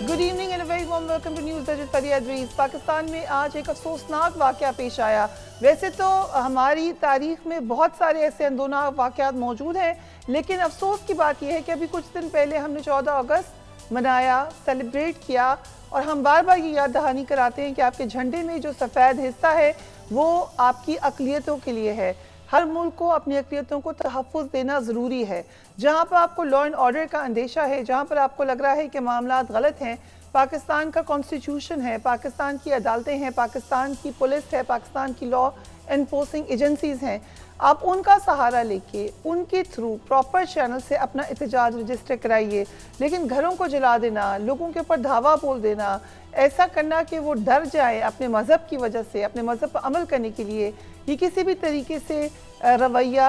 Good evening and very warm welcome to news दर्ज फरियाद। पाकिस्तान में आज एक अफसोसनाक वाक़या पेश आया। वैसे तो हमारी तारीख में बहुत सारे ऐसे अंदोनाक वाक़यात मौजूद हैं, लेकिन अफसोस की बात यह है कि अभी कुछ दिन पहले हमने 14 अगस्त मनाया, सेलिब्रेट किया, और हम बार बार ये याद दहानी कराते हैं कि आपके झंडे में जो सफ़ेद हिस्सा है वो आपकी अक़लियतों के लिए है। हर मुल्क को अपनी अक़लियतों को तहफ़्फ़ुज़ देना ज़रूरी है। जहाँ पर आपको लॉ एंड ऑर्डर का अंदेशा है, जहाँ पर आपको लग रहा है कि मामलात गलत हैं, पाकिस्तान का कॉन्स्टिट्यूशन है, पाकिस्तान की अदालतें हैं, पाकिस्तान की पुलिस है, पाकिस्तान की लॉ एनफोर्सिंग एजेंसीज़ हैं, आप उनका सहारा लेके उनके थ्रू प्रॉपर चैनल से अपना एहतजाज रजिस्टर कराइए। लेकिन घरों को जला देना, लोगों के ऊपर धावा बोल देना, ऐसा करना कि वो डर जाए अपने मज़हब की वजह से, अपने मज़हब पर अमल करने के लिए, ये किसी भी तरीके से रवैया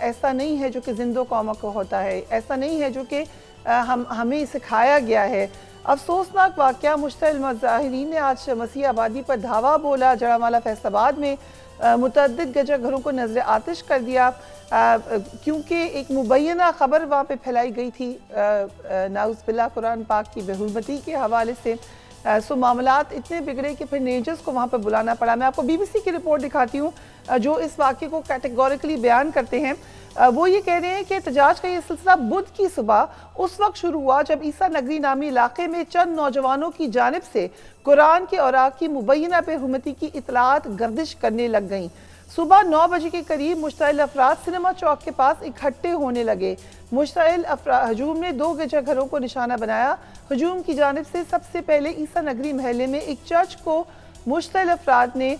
ऐसा नहीं है जो कि जिंदो कौम को होता है, ऐसा नहीं है जो कि हमें सिखाया गया है। अफसोसनाक वाक़या, मुश्तइल मुज़ाहिरीन ने आज मसीह आबादी पर धावा बोला, जड़ामाला फैसलाबाद में मुतअद्दिद गिरजा घरों को नजर आतिश कर दिया, क्योंकि एक मुबैना ख़बर वहाँ पे फैलाई गई थी नाउज़ बिल्लाह कुरान पाक की बेहुरमती के हवाले से। सो मामलात इतने बिगड़े कि फिर नेजर्स को वहाँ पर बुलाना पड़ा। मैं आपको BBC की रिपोर्ट दिखाती हूँ जो इस वाक़े को कैटेगोरिकली बयान करते हैं। वो ये कह रहे हैं कि एहतजाज का ये सिलसिला बुध की सुबह उस वक्त शुरू हुआ जब ईसा नगरी नामी इलाके में चंद नौजवानों की जानिब से कुरान के औराक की मुबैना बेहुरमती की इतलात गर्दिश करने लग गईं। सुबह 9 बजे के करीब मुश्तइल अफराद सिनेमा चौक के पास इकट्ठे होने लगे। मुश्तइल हजूम ने 2 गिरजा घरों को निशाना बनाया। हजूम की जानिब से सबसे पहले ईसा नगरी महल्ले में एक चर्च को मुश्तइल अफराद ने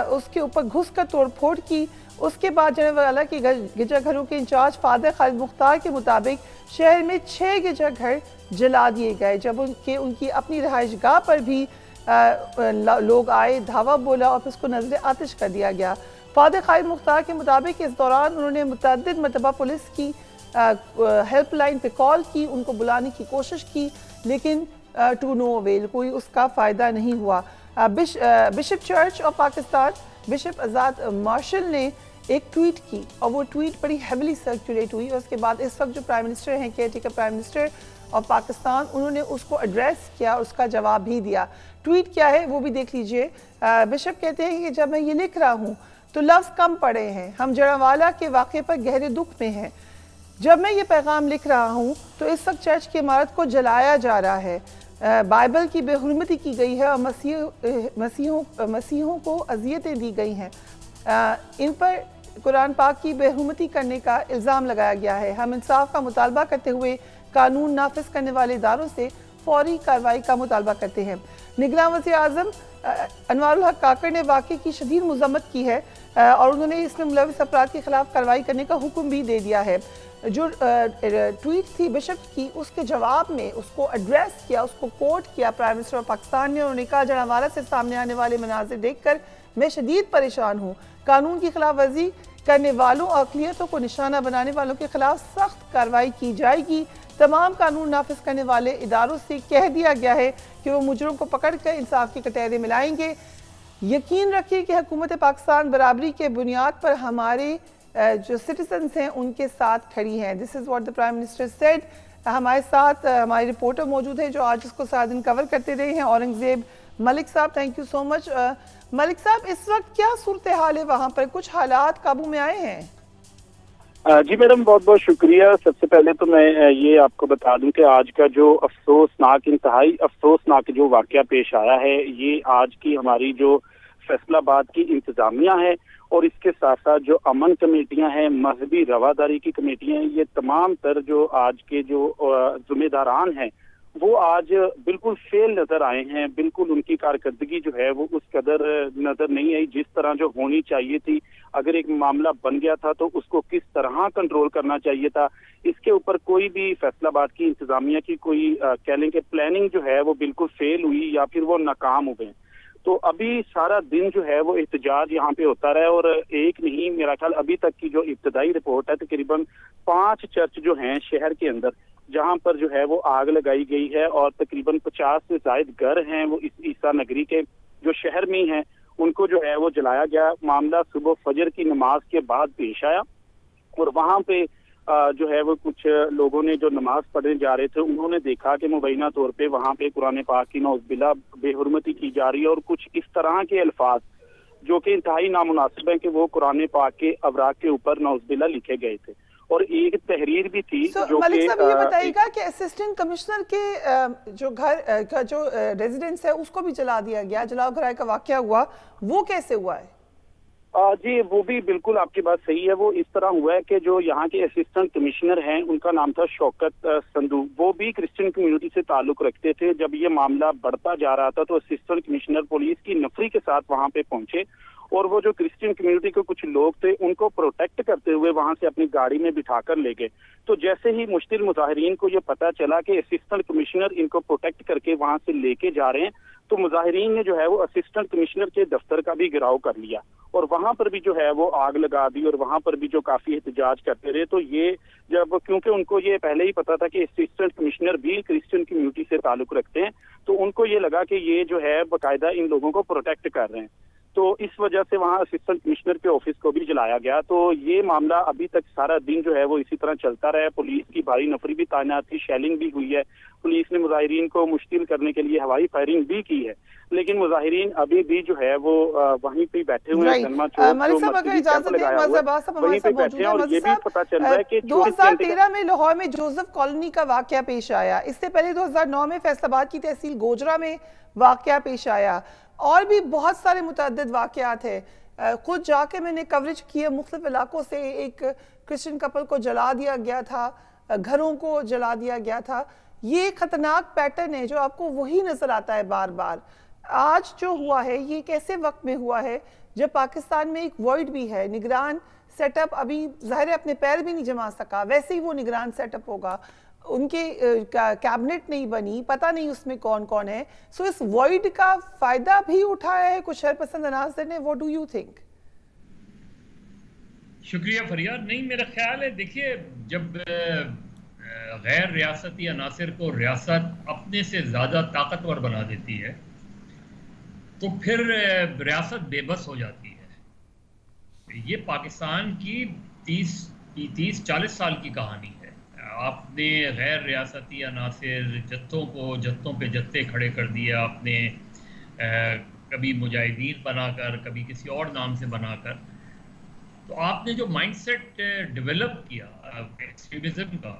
उसके ऊपर घुस कर तोड़ फोड़ की। उसके बाद जड़ामाला के गिरजा घरों के इंचार्ज फादर खालिद मुख्तार के मुताबिक शहर में 6 गिरजा घर जला दिए गए, जब उनकी अपनी रहाइश गाह पर भी लोग आए, धावा बोला और उसको नजर आतिश कर दिया गया। फादर खालिद मुख्तार के मुताबिक इस दौरान उन्होंने मुतअद्दिद मरतबा पुलिस की हेल्पलाइन पे कॉल की, उनको बुलाने की कोशिश की, लेकिन टू नो अवेल, कोई उसका फ़ायदा नहीं हुआ। Bishop church of Pakistan bishop Azad Marshall ने एक ट्वीट की और वो ट्वीट बड़ी हेवली सर्कुलेट हुई, और उसके बाद इस वक्त जो प्राइम मिनिस्टर हैं, caretaker prime minister of Pakistan, उन्होंने उसको एड्रेस किया और उसका जवाब भी दिया। ट्वीट क्या है वो भी देख लीजिए। बिशप कहते हैं कि जब मैं ये लिख रहा हूँ तो लफ्ज़ कम पड़े हैं, हम जड़ामाला के वाक़े पर गहरे दुख में हैं। जब मैं ये पैगाम लिख रहा हूँ तो इस वक्त चर्च की इमारत को जलाया जा रहा है, बाइबल की बेहुरमती की गई है और मसीहों को अजियतें दी गई हैं, इन पर कुरान पाक की बेहुरमती करने का इल्ज़ाम लगाया गया है। हम इंसाफ का मुतालबा करते हुए कानून नाफिज करने वाले इदारों से फौरी कार्रवाई का मुतालबा करते हैं। निगरान वज़ीर आज़म अनवारुल हक काकड़ ने वाक़े की शदीद मज़म्मत की है और उन्होंने इसमें मुलविस अफराद के खिलाफ कार्रवाई करने का हुक्म भी दे दिया है। जो ट्वीट थी बिशप की, उसके जवाब में उसको एड्रेस किया, उसको कोट किया प्राइम मिनिस्टर ऑफ पाकिस्तान ने। उन्होंने कहा, जड़ामाला से सामने आने वाले मनाज़िर देखकर मैं शदीद परेशान हूँ। कानून की खिलाफ वर्जी करने वालों और अक़लियतों को निशाना बनाने वालों के खिलाफ सख्त कार्रवाई की जाएगी। तमाम कानून नाफिज करने वाले इदारों से कह दिया गया है कि वो मुजरिम को पकड़ कर इंसाफ के कटहरे मिलाएंगे। यकीन रखिए कि हुकूमत पाकिस्तान बराबरी के बुनियाद पर हमारे जो सिटीजन्स हैं उनके साथ खड़ी हैं। This is what the prime minister said. हमारे साथ हमारे रिपोर्टर मौजूद है जो आज इसको सारा दिन कवर करते रहे हैं, औरंगजेब मलिक साहब। Thank you so much. Malik साहब, इस वक्त क्या सूरत हाल है वहाँ पर, कुछ हालात काबू में आए हैं? जी मैडम, बहुत बहुत शुक्रिया। सबसे पहले तो मैं ये आपको बता दूं कि आज का जो अफसोसनाक, इंतहाई अफसोसनाक जो वाक़या पेश आया है, ये आज की हमारी जो फैसलाबाद की इंतजामिया है और इसके साथ साथ जो अमन कमेटियां हैं, मजहबी रवादारी की कमेटियां हैं, ये तमाम तर जो आज के जो जिम्मेदारान हैं वो आज बिल्कुल फेल नजर आए हैं। बिल्कुल उनकी कारकर्दगी जो है वो उस कदर नजर नहीं आई जिस तरह जो होनी चाहिए थी। अगर एक मामला बन गया था तो उसको किस तरह कंट्रोल करना चाहिए था, इसके ऊपर कोई भी फैसलाबाद की इंतजामिया की कोई कह लें कि प्लानिंग जो है वो बिल्कुल फेल हुई या फिर वो नाकाम हो गए। तो अभी सारा दिन जो है वो एहतजाज यहाँ पे होता रहा, और एक नहीं, मेरा ख्याल अभी तक की जो इब्तदाई रिपोर्ट है तकरीबन 5 चर्च जो हैं शहर के अंदर, जहां पर जो है वो आग लगाई गई है और तकरीबन 50 से जायद घर हैं वो इस ईसा नगरी के जो शहर में हैं उनको जो है वो जलाया गया। मामला सुबह फजर की नमाज के बाद पेश आया और वहां पे جو ہے وہ کچھ لوگوں نے جو نماز پڑھنے جا رہے تھے انہوں نے دیکھا کہ مبینہ طور پہ وہاں پہ قرآن پاک کی نعوذ باللہ بے حرمتی کی جا رہی ہے، اور کچھ اس طرح کے الفاظ جو کہ انتہائی نامناسب ہیں کہ وہ قرآن پاک کے اوراق کے اوپر نعوذ باللہ لکھے گئے تھے، اور ایک تحریر بھی تھی جو ملک کہ صاحب یہ بتائیے گا کہ اسسٹنٹ کمشنر کے جو گھر کا جو ریزیڈنس ہے اس کو بھی جلا دیا گیا، جلاؤ گھرائے کا واقعہ ہوا، وہ کیسے ہوا ہے؟ جی وہ بھی بالکل آپ کی بات صحیح ہے۔ وہ اس طرح ہوا ہے کہ جو یہاں کے اسسٹنٹ کمشنر ہیں ان کا نام تھا شوکت سندھو، وہ بھی کرسچن کمیونٹی سے تعلق رکھتے تھے۔ جب یہ معاملہ بڑھتا جا رہا تھا تو اسسٹنٹ کمشنر پولیس کی نفری کے ساتھ وہاں پہ پہنچے، اور وہ جو کرسچن کمیونٹی کے کچھ لوگ تھے ان کو پروٹیکٹ کرتے ہوئے وہاں سے اپنی گاڑی میں بٹھا کر لے گئے۔ تو جیسے ہی مشتل مظاہرین کو یہ پتا چلا کہ اسسٹنٹ کمشنر ان کو پروٹیکٹ کر کے وہاں سے لے کے جا رہے ہیں، تو مظاہرین نے جو ہے وہ اسسٹنٹ کمشنر کے دفتر کا بھی گھیراؤ کر لیا، اور وہاں پر بھی جو ہے وہ آگ لگا دی، اور وہاں پر بھی جو کافی احتجاج کرتے رہے۔ تو یہ جب کیونکہ ان کو یہ پہلے ہی پتا تھا کہ اسسٹنٹ کمشنر بھی کرسچن کمیونٹی سے تعلق رکھتے ہیں، تو ان کو یہ لگا کہ یہ جو ہے باقاعدہ ان لوگوں کو پروٹیکٹ کر رہے ہیں، تو اس وجہ سے وہاں اسسٹنٹ کمشنر کے آفس کو بھی جلایا گیا۔ تو یہ معاملہ ابھی تک سارا دن جو ہے وہ اسی طرح چلتا رہا ہے۔ پولیس کی بھاری نفری بھی تعینات تھی، شیلنگ بھی ہوئی ہے، پولیس نے مظاہرین کو مشتل کرنے کے لیے ہوائی فائرنگ بھی کی ہے، لیکن مظاہرین ابھی بھی جو ہے وہ وہیں پہ بیٹھے ہوئے ہیں۔ ملک صاحب اگر اجازت دیں، مذہب صاحب ہمارے ساتھ موجود ہیں۔ مذہب صاحب 2013 میں لاہور میں جوزف کالونی کا واقعہ پیش آیا، اس سے پہلے 2009 میں فیصل آباد کی تحصیل گوجرا میں واقعہ پیش آیا، اور بھی بہت سارے متعدد واقعات ہیں۔ خود جا کے میں نے کوریج کی ہے مختلف علاقوں سے، ایک کرسچن کپل کو جلا دیا گیا تھا، گھروں کو جلا دیا گیا تھا۔ یہ خطرناک پیٹرن ہے جو آپ کو وہی نظر آتا ہے بار بار۔ آج جو ہوا ہے یہ کیسے وقت میں ہوا ہے جب پاکستان میں ایک وائڈ بھی ہے، نگران سیٹ اپ ابھی ظاہر ہے اپنے پیر بھی نہیں جما سکا، ویسے ہی وہ نگران سیٹ اپ ہوگا، ان کے کیبنٹ نہیں بنی، پتہ نہیں اس میں کون کون ہے۔ سو اس وائڈ کا فائدہ بھی اٹھایا ہے کچھ شر پسند عناصر نے، what do you think؟ شکریہ فریاد۔ نہیں، میرا خیال ہے دیکھیے جب غیر ریاستی عناصر کو ریاست اپنے سے زیادہ طاقتور بنا دیتی ہے تو پھر ریاست بے بس ہو جاتی ہے۔ یہ پاکستان کی 30-40 سال کی کہانی ہے۔ آپ نے غیر ریاستی عناصر جتوں پہ جتے کھڑے کر دیا، آپ نے کبھی مجاہدین بنا کر، کبھی کسی اور نام سے بنا کر، تو آپ نے جو مائنڈ سیٹ ڈیولپ کیا ایکسٹریمزم کا،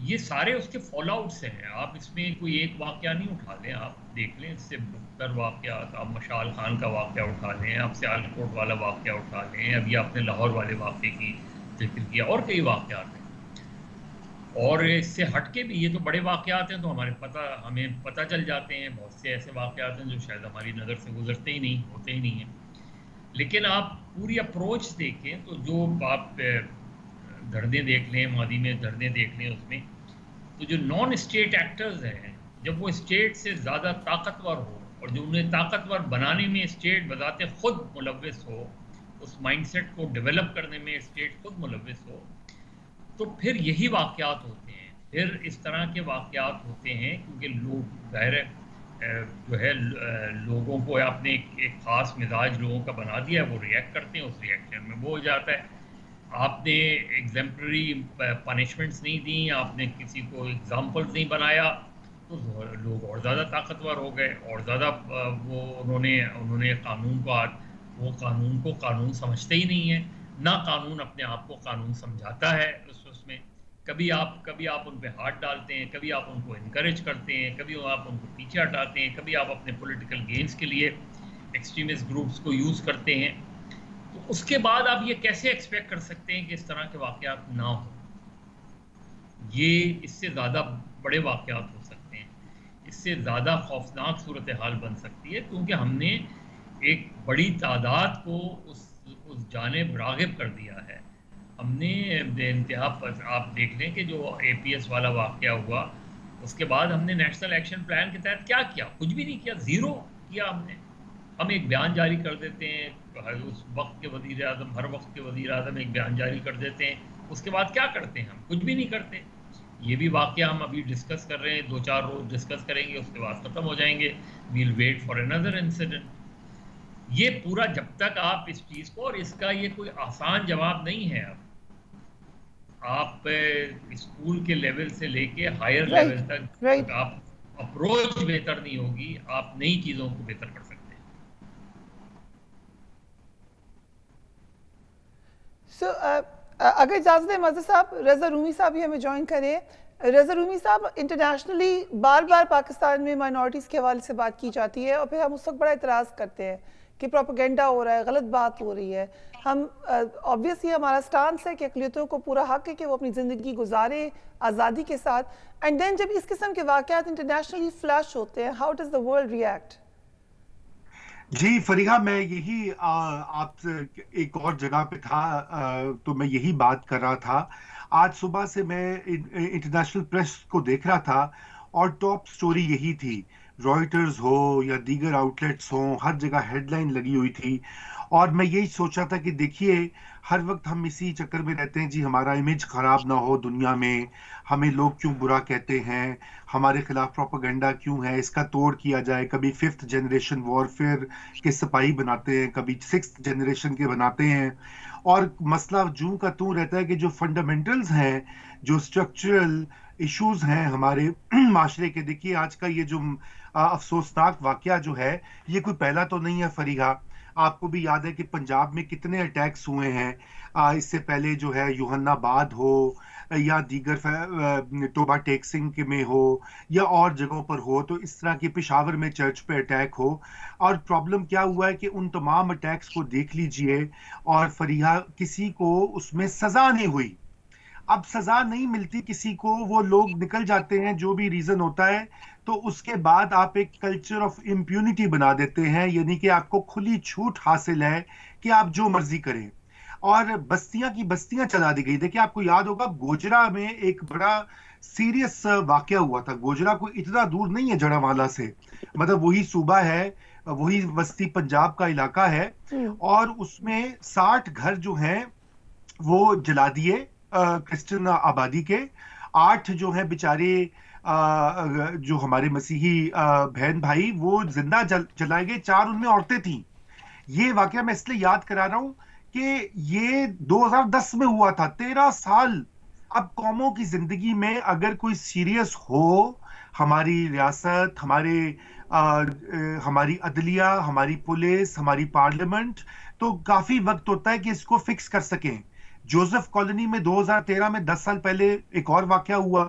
یہ سارے اس کے فال آؤٹ سے ہیں۔ آپ اس میں کوئی ایک واقعہ نہیں اٹھا لیں، آپ دیکھ لیں اس سے بہتر واقعات، آپ مشال خان کا واقعہ اٹھا لیں، آپ سیالکوٹ والا واقعہ اٹھا لیں، ابھی آپ نے لاہور والے واقعے کی ذکر کیا، اور کئی واقعات ہیں۔ اور اس سے ہٹ کے بھی یہ تو بڑے واقعات ہیں تو ہمیں پتہ چل جاتے ہیں، بہت سے ایسے واقعات ہیں جو شاید ہماری نظر سے گزرتے ہی نہیں، ہوتے ہی نہیں ہیں۔ لیکن آپ پوری اپروچ دیکھیں تو جو آپ دھرنے دیکھ لیں، ماضی میں دھرنے دیکھ لیں، اس میں تو جو نان اسٹیٹ ایکٹرز ہیں، جب وہ اسٹیٹ سے زیادہ طاقتور ہو اور جو انہیں طاقتور بنانے میں اسٹیٹ بذات خود ملوث ہو، اس مائنڈ سیٹ کو ڈیولپ کرنے میں اسٹیٹ خود ملوث ہو، تو پھر یہی واقعات ہوتے ہیں، پھر اس طرح کے واقعات ہوتے ہیں، کیونکہ لوگ ظاہر جو ہے لوگوں کو آپ نے ایک خاص مزاج لوگوں کا بنا دیا ہے، وہ ریئیکٹ کرتے ہیں، اس ریئیکشن میں وہ ہو جاتا ہے۔ آپ نے ایگزمپلری پنشمنٹس نہیں دیں، آپ نے کسی کو ایگزامپلز نہیں بنایا، تو لوگ اور زیادہ طاقتور ہو گئے، اور زیادہ انہوں نے قانون کو قانون سمجھتے ہی نہیں ہیں، نہ قانون اپنے آپ کو قانون سمجھاتا ہے۔ اس میں کبھی آپ ان پہ ہاتھ ڈالتے ہیں، کبھی آپ ان کو انکریج کرتے ہیں، کبھی آپ ان کو پیچھے ہٹاتے ہیں، کبھی آپ اپنے پولیٹیکل گینز کے لیے ایکسٹریمسٹ گروپس کو یوز کرتے ہیں۔ تو اس کے بعد آپ یہ کیسے ایکسپیکٹ کر سکتے ہیں کہ اس طرح کے واقعات نہ ہوں؟ یہ اس سے زیادہ بڑے واقعات ہو سکتے ہیں، اس سے زیادہ خوفناک صورتحال بن سکتی ہے، کیونکہ ہم نے ایک بڑی تعداد کو اس جانب راغب کر دیا ہے۔ ہم نے انتہا پر آپ دیکھ لیں کہ جو اے پی ایس والا واقعہ ہوا، اس کے بعد ہم نے نیشنل ایکشن پلان کے تحت کیا کیا؟ کچھ بھی نہیں کیا، زیرو کیا ہم نے۔ ہم ایک بیان جاری کر دیتے ہیں، اس وقت کے وزیر اعظم، ہر وقت کے وزیر اعظم ایک بیان جاری کر دیتے ہیں، اس کے بعد کیا کرتے ہیں؟ ہم کچھ بھی نہیں کرتے۔ یہ بھی واقعہ ہم ابھی ڈسکس کر رہے ہیں، 2-4 روز ڈسکس کریں گے، اس کے بعد ختم ہو جائیں گے، well wait for another incident۔ یہ پورا جب تک آپ اس چیز کو، اور اس کا یہ کوئی آسان جواب نہیں ہے، آپ اسکول کے لیول سے لے کے ہائر Right, لیول تک right. آپ اپروچ بہتر نہیں ہوگی آپ نئی چیزوں کو بہتر کر سکتے ہیں. سو اگر اجازت ہے مظہر صاحب، رضا رومی صاحب بھی ہمیں جوائن کریں. رضا رومی صاحب، انٹرنیشنلی بار بار پاکستان میں مائنورٹیز کے حوالے سے بات کی جاتی ہے اور پھر ہم اس وقت بڑا اعتراض کرتے ہیں کہ پروپیگنڈا ہو رہا ہے، غلط بات ہو رہی ہے. ہم آبویسلی ہمارا سٹانس ہے کہ اقلیتوں کو پورا حق ہے کہ وہ اپنی زندگی گزارے آزادی کے ساتھ. اینڈ دین جب اس قسم کے واقعات انٹرنیشنلی فلیش ہوتے ہیں، how does the world react? جی فریحہ، میں یہی آپ سے ایک اور جگہ پہ تھا تو میں یہی بات کر رہا تھا. آج صبح سے میں انٹرنیشنل پریس کو دیکھ رہا تھا اور ٹاپ سٹوری یہی تھی. رائٹرز ہو یا دیگر آؤٹ لیٹس ہوں، ہر جگہ ہیڈ لائن لگی ہوئی تھی. اور میں یہی سوچا تھا کہ دیکھیے، ہر وقت ہم اسی چکر میں رہتے ہیں جی، ہمارا امیج خراب نہ ہو دنیا میں، ہمیں لوگ کیوں برا کہتے ہیں، ہمارے خلاف پروپیگنڈا کیوں ہے، اس کا توڑ کیا جائے. کبھی 5th جنریشن وارفیئر کے سپاہی بناتے ہیں، کبھی 6th جنریشن کے بناتے ہیں. اور مسئلہ جوں کا توں رہتا ہے کہ جو فنڈامنٹلز ہیں، جو اسٹرکچرل ایشوز ہیں ہمارے معاشرے کے. دیکھیے آج کا یہ جو افسوسناک واقعہ جو ہے، یہ کوئی پہلا تو نہیں ہے فریحہ. آپ کو بھی یاد ہے کہ پنجاب میں کتنے اٹیکس ہوئے ہیں. اس سے پہلے جو ہے یوحنا آباد ہو یا دیگر ٹوبا ٹیکسنگ میں ہو یا اور جگہوں پر ہو، تو اس طرح کی پشاور میں چرچ پہ اٹیک ہو. اور پرابلم کیا ہوا ہے کہ ان تمام اٹیکس کو دیکھ لیجئے اور فریحہ کسی کو اس میں سزا نہیں ہوئی. اب سزا نہیں ملتی کسی کو، وہ لوگ نکل جاتے ہیں جو بھی ریزن ہوتا ہے، تو اس کے بعد آپ ایک کلچر آف امپیونٹی بنا دیتے ہیں، یعنی کہ آپ کو کھلی چھوٹ حاصل ہے کہ آپ جو مرضی کریں. اور بستیاں کی بستیاں چلا دی گئی. دیکھیں آپ کو یاد ہوگا گوجرا میں ایک بڑا سیریس واقعہ ہوا تھا. گوجرا کوئی اتنا دور نہیں ہے جڑا والا سے، مطلب وہی صوبہ ہے، وہی وسطی پنجاب کا علاقہ ہے. اور اس میں 60 گھر جو ہیں وہ جلا دیے کرسچن آبادی کے. 8 جو ہیں بیچارے جو ہمارے مسیحی بہن بھائی وہ زندہ جلائے گئے. 4 ان میں عورتیں تھیں. یہ واقعہ میں اس لیے یاد کرا رہا ہوں کہ یہ 2010 میں ہوا تھا. 13 سال. اب قوموں کی زندگی میں اگر کوئی سیریس ہو، ہماری ریاست، ہماری عدلیہ، ہماری پولیس، ہماری پارلیمنٹ، تو کافی وقت ہوتا ہے کہ اس کو فکس کر سکیں. جوزف کالونی میں 2013 میں 10 سال پہلے ایک اور واقعہ ہوا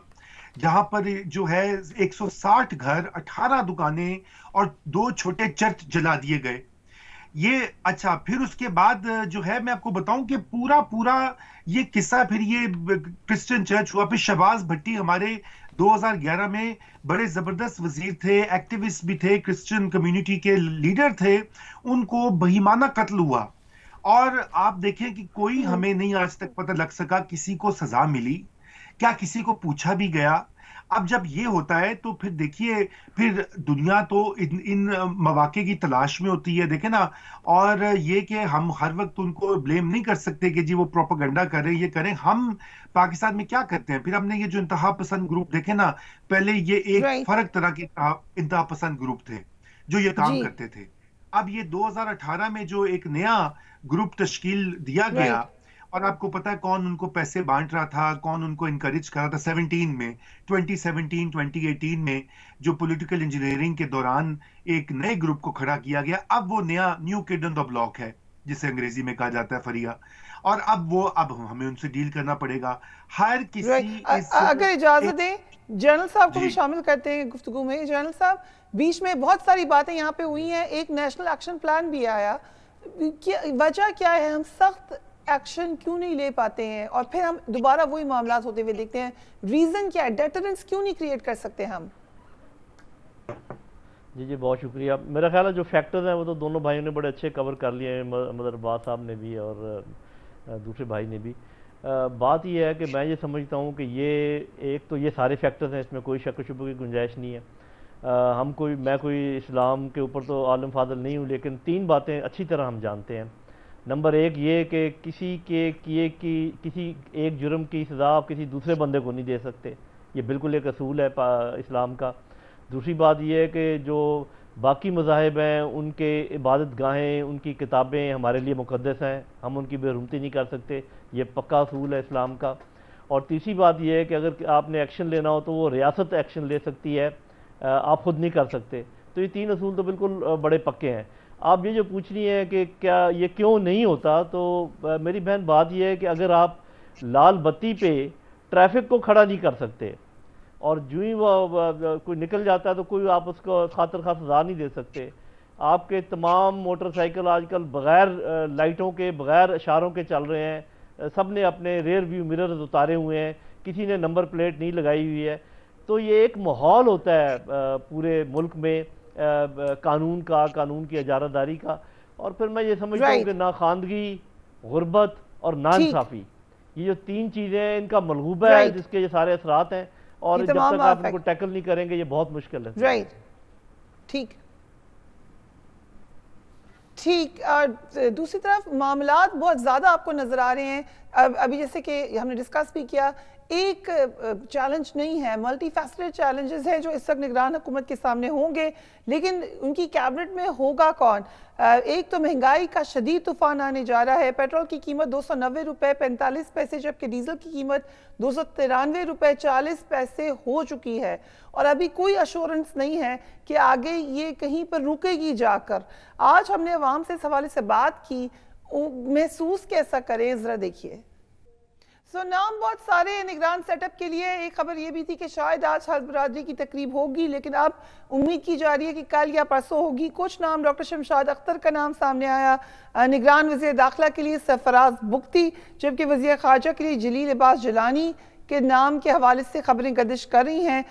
جہاں پر جو ہے 160 گھر، 18 دکانیں اور 2 چھوٹے چرچ جلا دیے گئے. یہ اچھا پھر اس کے بعد جو ہے میں آپ کو بتاؤں کہ پورا یہ قصہ، پھر یہ کرسچن چرچ ہوا. پھر شہباز بھٹی ہمارے 2011 میں بڑے زبردست وزیر تھے، ایکٹیوسٹ بھی تھے، کرسچن کمیونٹی کے لیڈر تھے، ان کو بہیمانہ قتل ہوا. اور آپ دیکھیں کہ کوئی ہمیں نہیں آج تک پتہ لگ سکا کسی کو سزا ملی کیا، کسی کو پوچھا بھی گیا. اب جب یہ ہوتا ہے تو پھر دیکھیے، پھر دنیا تو ان مواقع کی تلاش میں ہوتی ہے. دیکھیں نا، اور یہ کہ ہم ہر وقت ان کو بلیم نہیں کر سکتے کہ جی وہ پروپیگنڈا کریں، یہ کریں. ہم پاکستان میں کیا کرتے ہیں؟ پھر ہم نے یہ جو انتہا پسند گروپ دیکھے نا، پہلے یہ ایک فرق طرح کے انتہا پسند گروپ تھے جو یہ کام کرتے تھے. اب یہ 2018 میں جو ایک نیا گروپ تشکیل دیا گیا، اور آپ کو پتا ہے کون ان کو پیسے بانٹ رہا تھا، کون ان کو انکریج کر رہا تھا. 2018 میں جو پولیٹیکل انجینئرنگ کے دوران ایک نئے گروپ کو کھڑا کیا گیا. اب وہ new could on the block ہے جسے انگریزی میں کہا جاتا ہے فریحہ. اور اب ہمیں ان سے ڈیل کرنا پڑے گا. ہر کسی اگر اجازت دیں جنرل صاحب کو بھی شامل کرتے ہیں گفتگو میں. جنرل صاحب، بیچ میں بہت ساری باتیں یہاں پہ ہوئی ہیں، ایک نیشنل ایکشن پلان بھی آیا، وجہ کیا ہے؟ ہم سخت ایکشن کیوں نہیں لے پاتے ہیں اور پھر ہم دوبارہ وہی معاملات ہوتے ہوئے دیکھتے ہیں؟ ریزن کیا ہے؟ ڈیٹرنس کیوں نہیں کریٹ کر سکتے ہم؟ جی بہت شکریہ. میرا خیال ہے جو فیکٹرز ہیں وہ تو دونوں بھائیوں نے بڑے اچھے کور کر لیے ہیں، مظہر عباس صاحب نے بھی اور دوسرے بھائی نے بھی. بات یہ ہے کہ میں یہ سمجھتا ہوں کہ ایک تو یہ سارے فیکٹرز ہیں، اس میں کوئی شک و شبہ کی گنجائش نہیں ہے. میں کوئی اسلام کے اوپر تو عالم فاضل نہیں ہوں، لیکن 3 باتیں اچھی طرح ہم جانتے ہیں. نمبر 1 یہ کہ کسی ایک جرم کی سزا آپ کسی دوسرے بندے کو نہیں دے سکتے، یہ بالکل ایک اصول ہے اسلام کا. دوسری بات یہ ہے کہ جو باقی مذاہب ہیں ان کے عبادت گاہیں، ان کی کتابیں ہمارے لیے مقدس ہیں، ہم ان کی بے حرمتی نہیں کر سکتے، یہ پکا اصول ہے اسلام کا. اور تیسری بات یہ ہے کہ اگر آپ نے ایکشن لینا ہو تو وہ ریاست ایکشن لے سکتی ہے، آپ خود نہیں کر سکتے. تو یہ 3 اصول تو بالکل بڑے پکے ہیں. آپ یہ جو پوچھ رہی ہیں کہ کیا یہ کیوں نہیں ہوتا، تو میری بہن بات یہ ہے کہ اگر آپ لال بتی پہ ٹریفک کو کھڑا نہیں کر سکتے اور جو ہی وہ کوئی نکل جاتا ہے تو کوئی آپ اس کو خاطر خواہ سزا نہیں دے سکتے. آپ کے تمام موٹر سائیکل آج کل بغیر لائٹوں کے، بغیر اشاروں کے چل رہے ہیں، سب نے اپنے ریئر ویو مررز اتارے ہوئے ہیں، کسی نے نمبر پلیٹ نہیں لگائی ہوئی ہے. تو یہ ایک ماحول ہوتا ہے پورے ملک میں قانون کا، قانون کی اجارہ داری کا. اور پھر میں یہ سمجھتا ہوں کہ ناخواندگی، غربت اور ناانصافی، یہ جو 3 چیزیں ہیں ان کا ملغوبہ ہے جس کے یہ سارے اثرات ہیں، اور جب تک آپ ان کو ٹیکل نہیں کریں گے یہ بہت مشکل ہے. رائٹ، ٹھیک ٹھیک. دوسری طرف معاملات بہت زیادہ آپ کو نظر آ رہے ہیں. ابھی جیسے کہ ہم نے ڈسکس بھی کیا، ایک چیلنج نہیں ہے، ملٹی فیسٹڈ چیلنجز ہیں جو اس وقت نگران حکومت کے سامنے ہوں گے، لیکن ان کی کیبنٹ میں ہوگا کون؟ ایک تو مہنگائی کا شدید طوفان آنے جا رہا ہے. پیٹرول کی قیمت 290 روپے 45 پیسے جبکہ ڈیزل کی قیمت 293 روپے 40 پیسے ہو چکی ہے، اور ابھی کوئی ایشورنس نہیں ہے کہ آگے یہ کہیں پر رکے گی جا کر. آج ہم نے عوام سے اس حوالے سے بات کی، محسوس کیسا کریں ذرا دیکھیے. نام بہت سارے نگران سیٹ اپ کے لیے. ایک خبر یہ بھی تھی کہ شاید آج ہر برادری کی تقریب ہوگی، لیکن اب امید کی جا رہی ہے کہ کل یا پرسوں ہوگی. کچھ نام، ڈاکٹر شمشاد اختر کا نام سامنے آیا نگران وزیر داخلہ کے لیے سرفراز بگٹی، جبکہ وزیر خارجہ کے لیے جلیل عباس جیلانی کے نام کے حوالے سے خبریں گردش کر رہی ہیں.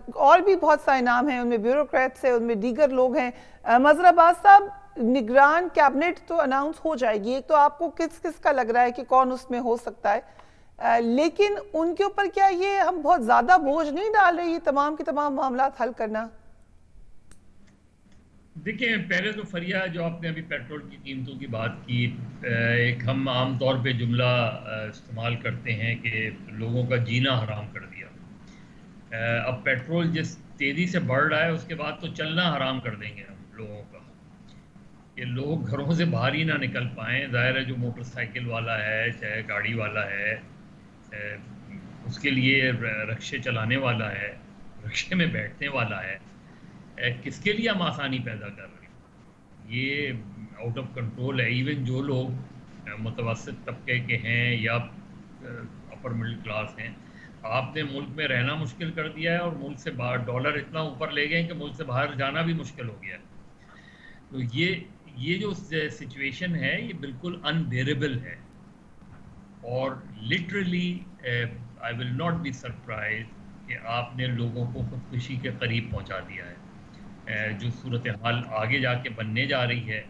اور بھی بہت سارے نام ہیں، ان میں بیوروکریٹس ہیں، ان میں دیگر لوگ ہیں. مظہر عباس صاحب، نگران کیبنٹ تو اناؤنس ہو جائے گی، ایک تو آپ کو کس کس کا لگ رہا ہے کہ کون اس میں ہو سکتا ہے، لیکن ان کے اوپر کیا یہ ہم بہت زیادہ بوجھ نہیں ڈال رہے یہ تمام کے تمام معاملات حل کرنا؟ دیکھیں، پہلے تو فریہ جو آپ نے ابھی پیٹرول کی قیمتوں کی بات کی، ایک ہم عام طور پہ جملہ استعمال کرتے ہیں کہ لوگوں کا جینا حرام کر دیا. اب پیٹرول جس تیزی سے بڑھ رہا ہے اس کے بعد تو چلنا حرام کر دیں گے ہم لوگوں کا، کہ لوگ گھروں سے باہر ہی نہ نکل پائیں. ظاہر ہے جو موٹر سائیکل والا ہے، چاہے گاڑی والا ہے، اس کے لیے رکشے چلانے والا ہے، رکشے میں بیٹھنے والا ہے، کس کے لیے ہم آسانی پیدا کر رہے ہیں؟ یہ آؤٹ آف کنٹرول ہے. ایون جو لوگ متوسط طبقے کے ہیں یا اپر مڈل کلاس ہیں، آپ نے ملک میں رہنا مشکل کر دیا ہے، اور ملک سے باہر ڈالر اتنا اوپر لے گئے کہ ملک سے باہر جانا بھی مشکل ہو گیا ہے. تو یہ جو سچویشن ہے یہ بالکل انبیئریبل ہے، اور literally I will not be surprise کہ آپ نے لوگوں کو خودکشی کے قریب پہنچا دیا ہے. جو صورتحال آگے جا کے بننے جا رہی ہے،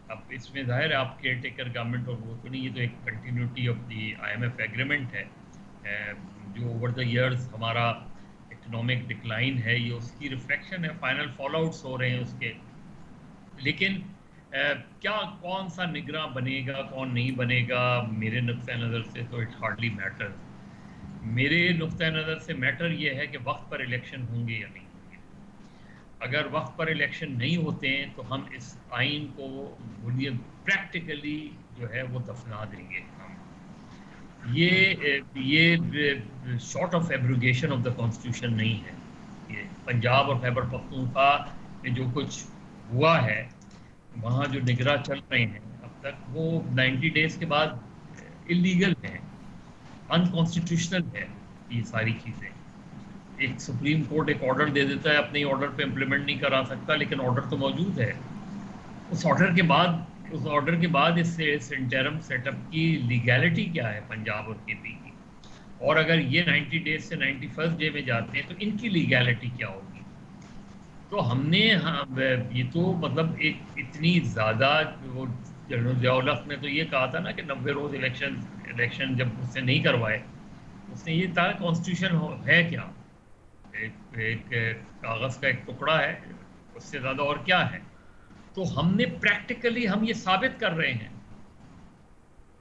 اب اس میں ظاہر ہے آپ کیئر ٹیکر گورنمنٹ اور وہ تو نہیں، یہ تو ایک continuity of the IMF agreement ہے. جو اوور دا ایئرز ہمارا اکنامک ڈکلائن ہے، یہ اس کی ریفلیکشن ہے. فائنل فال آؤٹس ہو رہے ہیں اس کے، لیکن کیا کون سا نگراں بنے گا، کون نہیں بنے گا، میرے نقطۂ نظر سے تو اٹ ہارڈلی میٹر. میرے نقطۂ نظر سے میٹر یہ ہے کہ وقت پر الیکشن ہوں گے یا نہیں ہوں گے. اگر وقت پر الیکشن نہیں ہوتے ہیں تو ہم اس آئین کو پریکٹیکلی جو ہے وہ دفنا دیں گے. یہ short of abrogation of the constitution نہیں ہے. یہ پنجاب اور خیبر پختونخوا میں جو کچھ ہوا ہے، وہاں جو نگراں چل رہے ہیں اب تک، وہ 90 ڈیز کے بعد اللیگل ہیں، انکانسٹیٹیوشنل ہے. یہ ساری چیزیں، ایک سپریم کورٹ ایک آرڈر دے دیتا ہے، اپنے آرڈر پہ امپلیمنٹ نہیں کرا سکتا، لیکن آرڈر تو موجود ہے. اس آرڈر کے بعد اس انٹرم سیٹ اپ کی لیگیلٹی کیا ہے پنجاب اور کے پی کی، اور اگر یہ 90 ڈیز سے 91 ڈے میں جاتے ہیں تو ان کی لیگیلٹی کیا ہوگی. تو ہم نے یہ تو مطلب ایک اتنی زیادہ، وہ جنرل ضیاء الحق نے تو یہ کہا تھا نا کہ 90 روز الیکشن جب اس نے نہیں کروائے، اس نے یہ کہا کانسٹیٹیوشن ہے کیا، ایک کاغذ کا ایک ٹکڑا ہے، اس سے زیادہ اور کیا ہے. تو ہم نے پریکٹیکلی ہم یہ ثابت کر رہے ہیں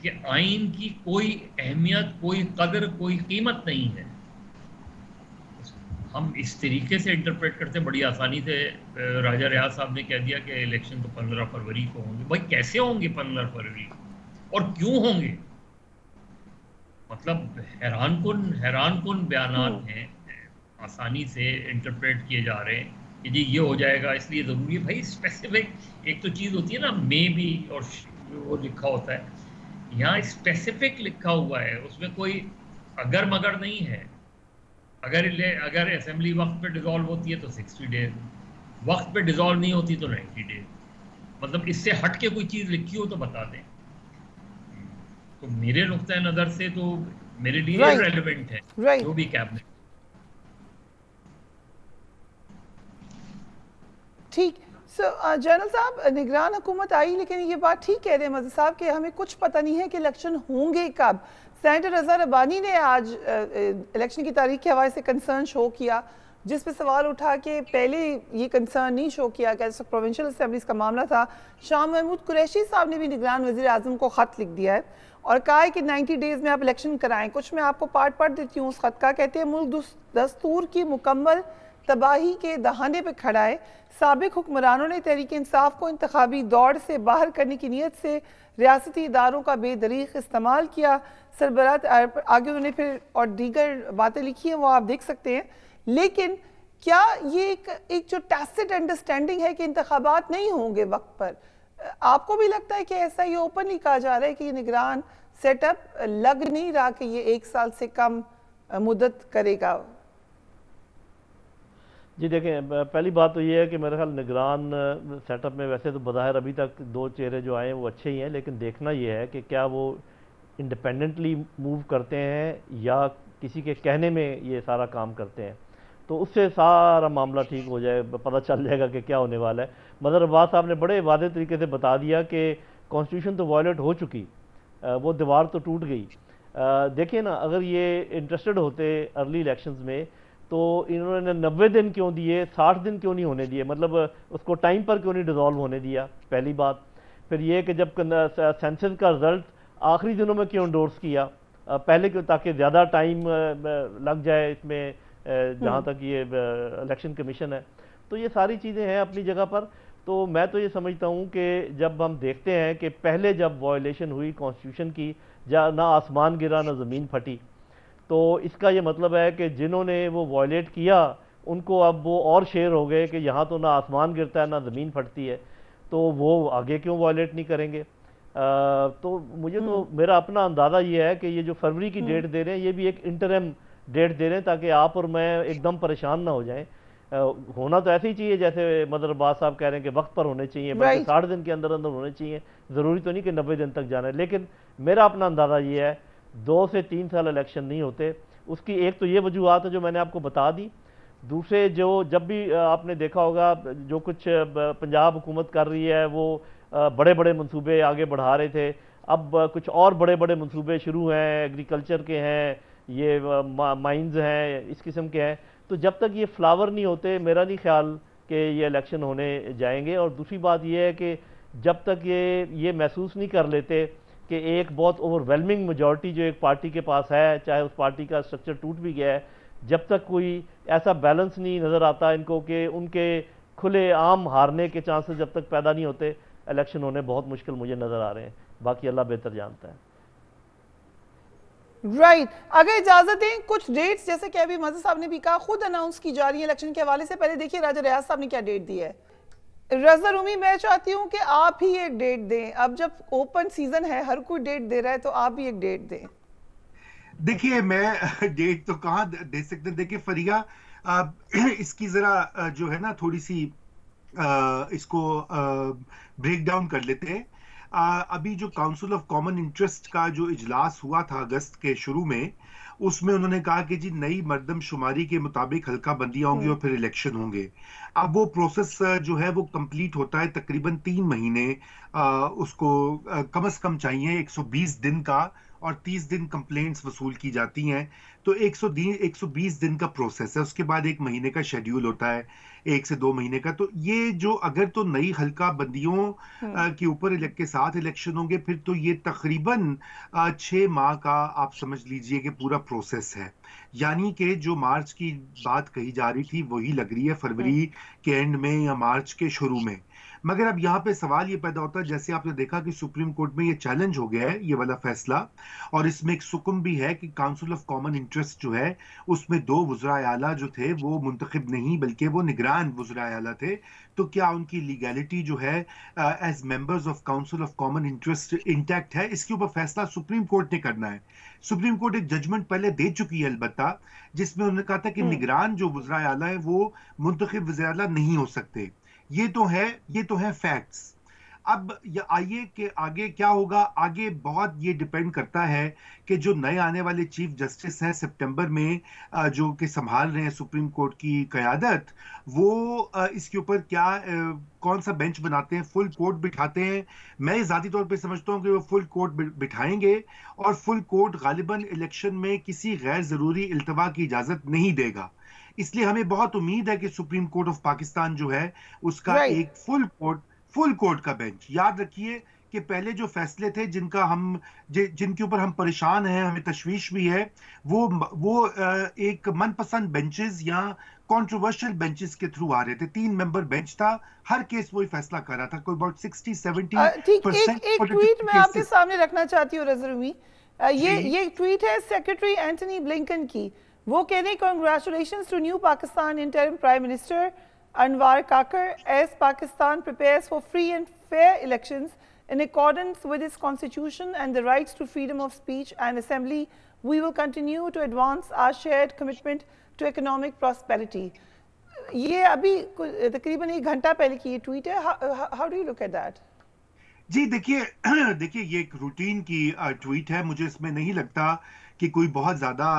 کہ آئین کی کوئی اہمیت، کوئی قدر، کوئی قیمت نہیں ہے. ہم اس طریقے سے انٹرپریٹ کرتے ہیں بڑی آسانی سے. راجہ ریاض صاحب نے کہہ دیا کہ الیکشن تو 15 فروری کو ہوں گے. بھائی کیسے ہوں گے 15 فروری، اور کیوں ہوں گے؟ मतलब हैरान कन बयानात हैं, आसानी से इंटरप्रेट किए जा रहे हैं कि जी ये हो जाएगा इसलिए ज़रूरी है। भाई स्पेसिफिक एक तो चीज़ होती है ना, मे भी और वो लिखा होता है, यहाँ स्पेसिफिक लिखा हुआ है, उसमें कोई अगर मगर नहीं है। अगर असेंबली वक्त पे डिसॉल्व होती है तो 60 डेज, वक्त पे डिसॉल्व नहीं होती तो 90 डेज। मतलब इससे हट के कोई चीज़ लिखी हो तो बता दें। तो मेरे नुक्ता नज़र से तो मेरे लिए रेलेवेंट है जो भी कैबिनेट। ठीक। जनरल साहब, निगरान हुकूमत आई, लेकिन ये बात ठीक कह रहे हैं मज़हर साहब कि हमें कुछ पता नहीं है कि इलेक्शन होंगे कब। सेनेटर रज़ा रब्बानी ने आज इलेक्शन की तारीख के हवाले से कंसर्न शो किया, जिस पे सवाल उठा कि पहले ये कंसर्न नहीं शो किया गया, जैसे प्रोविंशियल असेंबलीज का मामला था। शाह महमूद कुरैशी साहब ने भी निगरान वज़ीर आज़म को ख़त लिख दिया है और कहा है कि 90 डेज़ में आप इलेक्शन कराएं। कुछ मैं आपको पार्ट पढ़ देती हूँ उस ख़त का। कहते हैं, मुल्क दस्तूर की मुकम्मल तबाही के दहाने पर खड़ा है। साबिक हुक्मरानों ने तहरीक इंसाफ को इंतखाबी दौड़ से बाहर करने की नीयत से रियासती इदारों का बेदरीक इस्तेमाल किया। सरबराह आगे उन्होंने फिर और दीगर बातें लिखी हैं, वो आप देख सकते हैं। लेकिन क्या ये एक जो टैसिट अंडरस्टैंडिंग है कि इंतखाबात नहीं होंगे वक्त पर, आपको भी लगता है कि ऐसा ये ओपनली कहा जा रहा है कि ये निगरान सेटअप लग नहीं रहा कि ये 1 साल से कम मुद्दत करेगा? जी देखें, पहली बात तो ये है कि मेरे ख्याल निगरान सेटअप में वैसे तो बज़ाहिर अभी तक 2 चेहरे जो आए हैं वो अच्छे ही हैं, लेकिन देखना ये है कि क्या वो इंडिपेंडेंटली मूव करते हैं या किसी के कहने में ये सारा काम करते हैं। तो उससे सारा मामला ठीक हो जाए, पता चल जाएगा कि क्या होने वाला है। मदर अब्बास साहब ने बड़े वादे तरीके से बता दिया कि कॉन्स्टिट्यूशन तो वायलेट हो चुकी, वो दीवार तो टूट गई। देखिए ना, अगर ये इंटरेस्टेड होते अर्ली इलेक्शंस में तो इन्होंने 90 दिन क्यों दिए, 60 दिन क्यों नहीं होने दिए, मतलब उसको टाइम पर क्यों नहीं डिसॉल्व होने दिया, पहली बात। फिर ये कि जब सेंसस का रिजल्ट आखिरी दिनों में क्यों इंडोर्स किया पहले क्यों, ताकि ज़्यादा टाइम लग जाए इसमें जहाँ तक ये इलेक्शन कमीशन है। तो ये सारी चीज़ें हैं अपनी जगह पर। तो मैं तो ये समझता हूँ कि जब हम देखते हैं कि पहले जब वायलेशन हुई कॉन्स्टिट्यूशन की, ना आसमान गिरा ना ज़मीन फटी, तो इसका ये मतलब है कि जिन्होंने वो वायलेट किया उनको अब वो और शेर हो गए कि यहाँ तो ना आसमान गिरता है ना ज़मीन फटती है, तो वो आगे क्यों वायलेट नहीं करेंगे। तो मुझे तो मेरा अपना अंदाज़ा ये है कि ये जो फरवरी की डेट दे रहे हैं ये भी एक इंटरम डेट दे रहे हैं ताकि आप और मैं एकदम परेशान ना हो जाएं। होना तो ऐसे ही चाहिए जैसे मदर अब्बास साहब कह रहे हैं कि वक्त पर होने चाहिए, बल्कि 60 दिन के अंदर अंदर होने चाहिए। ज़रूरी तो नहीं कि 90 दिन तक जाना है, लेकिन मेरा अपना अंदाज़ा ये है 2 से 3 साल इलेक्शन नहीं होते। उसकी एक तो ये वजूहत है जो मैंने आपको बता दी। दूसरे, जो जब भी आपने देखा होगा जो कुछ पंजाब हुकूमत कर रही है वो बड़े बड़े मंसूबे आगे बढ़ा रहे थे, अब कुछ और बड़े बड़े मंसूबे शुरू हैं, एग्रीकल्चर के हैं, ये माइंस हैं, इस किस्म के हैं। तो जब तक ये फ्लावर नहीं होते मेरा नहीं ख्याल कि ये इलेक्शन होने जाएंगे। और दूसरी बात ये है कि जब तक ये महसूस नहीं कर लेते कि एक बहुत ओवरवेलमिंग मेजॉरिटी जो एक पार्टी के पास है, चाहे उस पार्टी का स्ट्रक्चर टूट भी गया है, जब तक कोई ऐसा बैलेंस नहीं नज़र आता इनको कि उनके खुले आम हारने के चांसेस जब तक पैदा नहीं होते, इलेक्शन होने बहुत मुश्किल मुझे नज़र आ रहे हैं। बाकी अल्लाह बेहतर जानता है। राइट। अगर इजाजत दें, कुछ डेट्स जैसे कि अभी मज़हर साहब ने भी कहा खुद अनाउंस की जा रही है इलेक्शन के हवाले से। पहले देखिए राजा रियाज साहब ने क्या डेट दी है। रज़ा रूमी, मैं चाहती हूँ कि आप ही एक डेट दें। अब जब ओपन सीजन है, हर कोई डेट दे रहा है, तो आप भी एक डेट दें। देखिए, मैं डेट तो कहाँ दे सकते। देखिए फरिया, इसकी जरा जो है ना थोड़ी सी इसको ब्रेक डाउन कर लेते हैं। अभी जो काउंसिल ऑफ कॉमन इंटरेस्ट का जो इजलास हुआ था अगस्त के शुरू में, उसमें उन्होंने कहा कि जी नई मर्दमशुमारी के मुताबिक हल्का बंदियां होंगी और फिर इलेक्शन होंगे। अब वो प्रोसेस जो है वो कंप्लीट होता है तकरीबन 3 महीने उसको कम से कम चाहिए, 120 दिन का, और 30 दिन कंप्लेंट्स वसूल की जाती हैं। तो 120 दिन का प्रोसेस है। उसके बाद 1 महीने का शेड्यूल होता है, 1 से 2 महीने का। तो ये जो अगर तो नई हल्का बंदियों के ऊपर के साथ इलेक्शन होंगे, फिर तो ये तकरीबन 6 माह का आप समझ लीजिए कि पूरा प्रोसेस है। यानी कि जो मार्च की बात कही जा रही थी वही लग रही है फरवरी के एंड में या मार्च के शुरू में। मगर अब यहाँ पे सवाल ये पैदा होता है, जैसे आपने देखा कि सुप्रीम कोर्ट में ये चैलेंज हो गया है ये वाला फैसला, और इसमें एक सुकुम भी है कि काउंसिल ऑफ कॉमन इंटरेस्ट जो है उसमें 2 वज़राए आला जो थे वो मुंतखब नहीं बल्कि वो निगरान वज़राए आला थे, तो क्या उनकी लीगैलिटी जो है as members of council of common interest intact है? इसके ऊपर फैसला सुप्रीम कोर्ट ने करना है। सुप्रीम कोर्ट एक जजमेंट पहले दे चुकी है अलबत्ता, जिसमें उन्होंने कहा था कि निगरान जो वज़राए आला है वो मुंतखब वज़ीर आला नहीं हो सकते। ये तो है फैक्ट्स। अब आइए कि आगे क्या होगा। आगे बहुत ये डिपेंड करता है कि जो नए आने वाले चीफ जस्टिस हैं सितंबर में, जो कि संभाल रहे हैं सुप्रीम कोर्ट की क़यादत, वो इसके ऊपर क्या कौन सा बेंच बनाते हैं, फुल कोर्ट बिठाते हैं। मैं ज़ाती तौर पे समझता हूँ कि वो फुल कोर्ट बिठाएंगे, और फुल कोर्ट गालिबन इलेक्शन में किसी गैर ज़रूरी इल्तवा की इजाज़त नहीं देगा। इसलिए हमें बहुत उम्मीद है कि सुप्रीम कोर्ट ऑफ पाकिस्तान जो है उसका एक फुल कोर्ट का बेंच। याद रखिए कि पहले जो फैसले थे जिनके ऊपर हम परेशान हैं, हमें तशवीश भी है, वो एक मनपसंद बेंचेस या कंट्रोवर्शियल बेंचेस के थ्रू आ रहे थे। 3 मेंबर बेंच था, हर केस वही फैसला कर रहा था, कोई अबाउट 60-70%। एक ट्वीट मैं आपके सामने रखना चाहती हूँ रज़रूमी, ये ट्वीट है सेक्रेटरी एंटनी ब्लिंकन की। वो कह रहे हैं congratulations to new Pakistan interim prime minister Anwar Kakar as Pakistan prepares for free and fair elections in accordance with its constitution and the rights to freedom of speech and assembly. We will continue to advance our shared commitment to economic prosperity. ये अभी तकरीबन 1 घंटा पहले की ये tweet है। How do you look at that? जी देखिए ये एक रूटीन की ट्वीट है। मुझे इसमें नहीं लगता कि कोई बहुत ज्यादा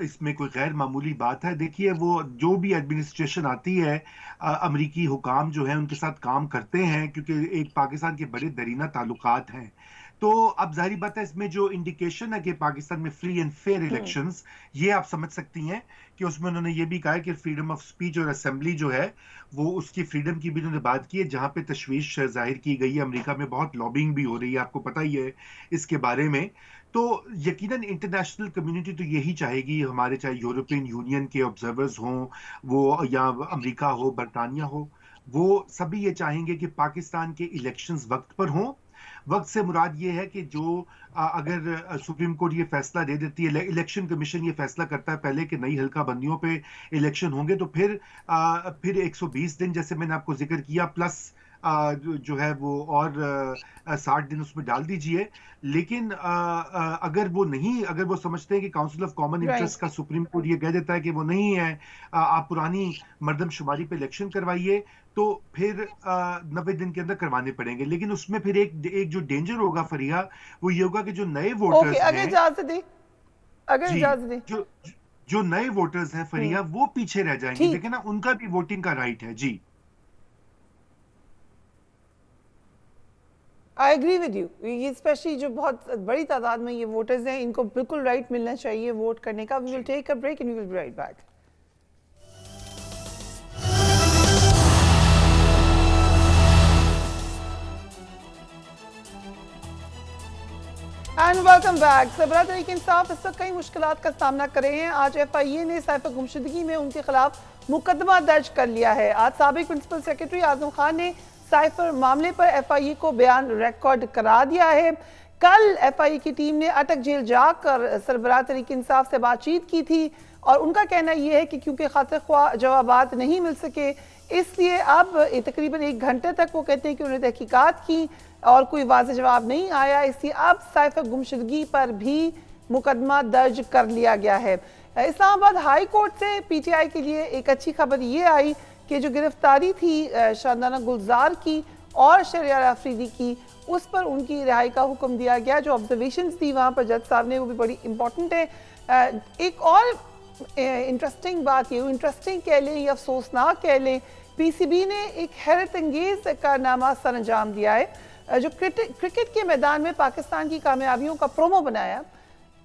इसमें कोई गैर मामूली बात है। देखिए वो जो भी एडमिनिस्ट्रेशन आती है, अमरीकी हुकाम जो है उनके साथ काम करते हैं, क्योंकि एक पाकिस्तान के बड़े दरीना ताल्लुकात हैं। तो अब जाहिर बात है इसमें जो इंडिकेशन है कि पाकिस्तान में फ्री एंड फेयर इलेक्शंस, ये आप समझ सकती हैं कि उसमें उन्होंने ये भी कहा है कि फ्रीडम ऑफ स्पीच और असेंबली जो है वो उसकी फ्रीडम की भी उन्होंने बात की है, जहां पे तशवीश जाहिर की गई है। अमेरिका में बहुत लॉबिंग भी हो रही है, आपको पता ही है इसके बारे में। तो यकीनन इंटरनेशनल कम्युनिटी तो यही चाहेगी, हमारे चाहे यूरोपियन यूनियन के ऑब्जर्वर्स हों वो या अमेरिका हो, बरतानिया हो, वो सभी ये चाहेंगे कि पाकिस्तान के इलेक्शंस वक्त पर हों। वक्त से मुराद ये है कि जो अगर सुप्रीम कोर्ट ये फैसला दे देती है, इलेक्शन कमीशन ये फैसला करता है पहले कि नई हल्का बंदियों पे इलेक्शन होंगे, तो फिर 120 दिन जैसे मैंने आपको जिक्र किया प्लस जो है वो और 60 दिन उसमें डाल दीजिए। लेकिन अगर वो समझते हैं कि काउंसिल ऑफ कॉमन इंटरेस्ट का सुप्रीम कोर्ट ये कह देता है कि वो नहीं है, आप पुरानी मर्दमशुमारी पे इलेक्शन करवाइए, तो फिर 90 दिन के अंदर करवाने पड़ेंगे। लेकिन उसमें फिर एक जो डेंजर होगा फरिया, वो ये होगा कि जो नए वोटर्स जो नए वोटर्स हैं फरिया, वो पीछे रह जाएंगे। देखिए ना, उनका भी वोटिंग का राइट है। जी आई एग्री विद यू। ये स्पेशली जो बहुत बड़ी तादाद में ये वोटर्स हैं, इनको बिल्कुल राइट मिलना चाहिए वोट करने का। We will take a break and we will be right back. And welcome back. सरबराह तहरीक इंसाफ इस वक्त कई मुश्किलात का सामना कर रहे हैं। आज FIA ने साइफर गुमशुदगी में उनके खिलाफ मुकदमा दर्ज कर लिया है। आज साबिक प्रिंसिपल सेक्रेटरी आजम खान ने साइफर मामले पर FIA को बयान रिकॉर्ड करा दिया है। कल FIA की टीम ने अटक जेल जाकर सरबराह तहरीक इंसाफ से बातचीत की थी और उनका कहना यह है कि क्योंकि खातिर ख्वाह जवाबात नहीं मिल सके, इसलिए अब तकरीबन 1 घंटे तक वो कहते हैं कि उन्होंने तहकीकात की और कोई वाज़ेह जवाब नहीं आया, इसलिए अब साइफर गुमशुदगी पर भी मुकदमा दर्ज कर लिया गया है। इस्लामाबाद हाई कोर्ट से PTI के लिए एक अच्छी खबर ये आई कि जो गिरफ्तारी थी शादाना गुलजार की और शहरयार आफरीदी की, उस पर उनकी रिहाई का हुक्म दिया गया। जो ऑब्जर्वेशंस थी वहाँ पर जज साहब ने, वो भी बड़ी इंपॉर्टेंट है। एक और इंटरेस्टिंग बात, ये इंटरेस्टिंग कह लें या अफसोसनाक कह लें, PCB ने एक हैरत अंगेज कारनामा सर अंजाम दिया है। जो क्रिकेट के मैदान में पाकिस्तान की कामयाबियों का प्रोमो बनाया,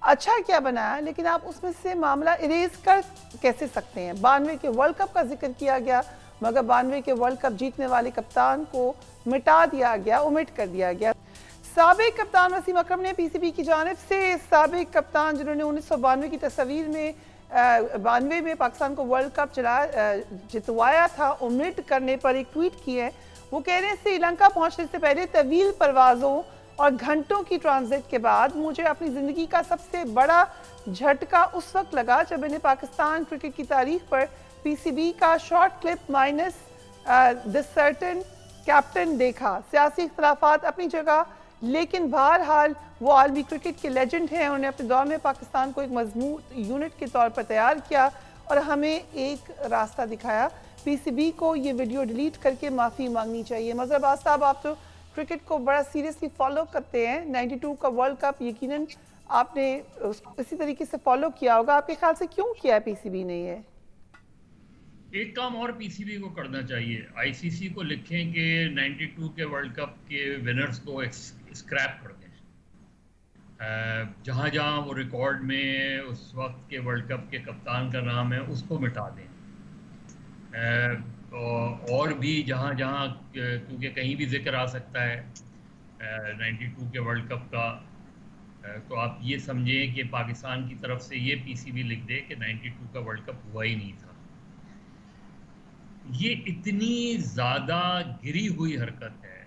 अच्छा क्या बनाया, लेकिन आप उसमें से मामला इरेज कर कैसे सकते हैं। 92 के वर्ल्ड कप का जिक्र किया गया, मगर 92 के वर्ल्ड कप जीतने वाले कप्तान को मिटा दिया गया, ओमिट कर दिया गया। साबिक कप्तान वसीम अकरम ने PCB की जानिब से साबिक कप्तान जिन्होंने 1992 की तस्वीर में 92 में पाकिस्तान को वर्ल्ड कप जितवाया था, ओमिट करने पर एक ट्वीट की है وہ کہہ رہے ہیں श्रीलंका पहुंचने से पहले तवील परवाज़ों और घंटों की ट्रांजिट के बाद मुझे अपनी ज़िंदगी का सबसे बड़ा झटका उस वक्त लगा जब मैंने पाकिस्तान क्रिकेट की तारीख पर पीसीबी का short clip minus the certain captain देखा। सियासी इख्तलाफात अपनी जगह, लेकिन बहरहाल वो आलमी क्रिकेट के लेजेंड हैं। उन्होंने अपने दौर में पाकिस्तान को एक मजबूत यूनिट के तौर पर तैयार किया और हमें एक रास्ता दिखाया। पीसीबी को ये वीडियो डिलीट करके माफ़ी मांगनी चाहिए। मज़हर अब्बास साहब, आप तो क्रिकेट को बड़ा सीरियसली फॉलो करते हैं, 92 का वर्ल्ड कप यकीनन आपने इसी तरीके से फॉलो किया होगा, आपके ख्याल से क्यों किया है पीसीबी ने ये? एक काम और पीसीबी को करना चाहिए, आईसीसी को लिखें कि 92 के वर्ल्ड कप के विनर्स को स्क्रैप कर दें। जहाँ जहाँ वो रिकॉर्ड में उस वक्त के वर्ल्ड कप के कप्तान का नाम है उसको मिटा दें। और भी जहाँ जहाँ, क्योंकि कहीं भी जिक्र आ सकता है 92 के वर्ल्ड कप का, तो आप ये समझें कि पाकिस्तान की तरफ से ये पीसीबी लिख दे कि 92 का वर्ल्ड कप हुआ ही नहीं था। ये इतनी ज़्यादा गिरी हुई हरकत है,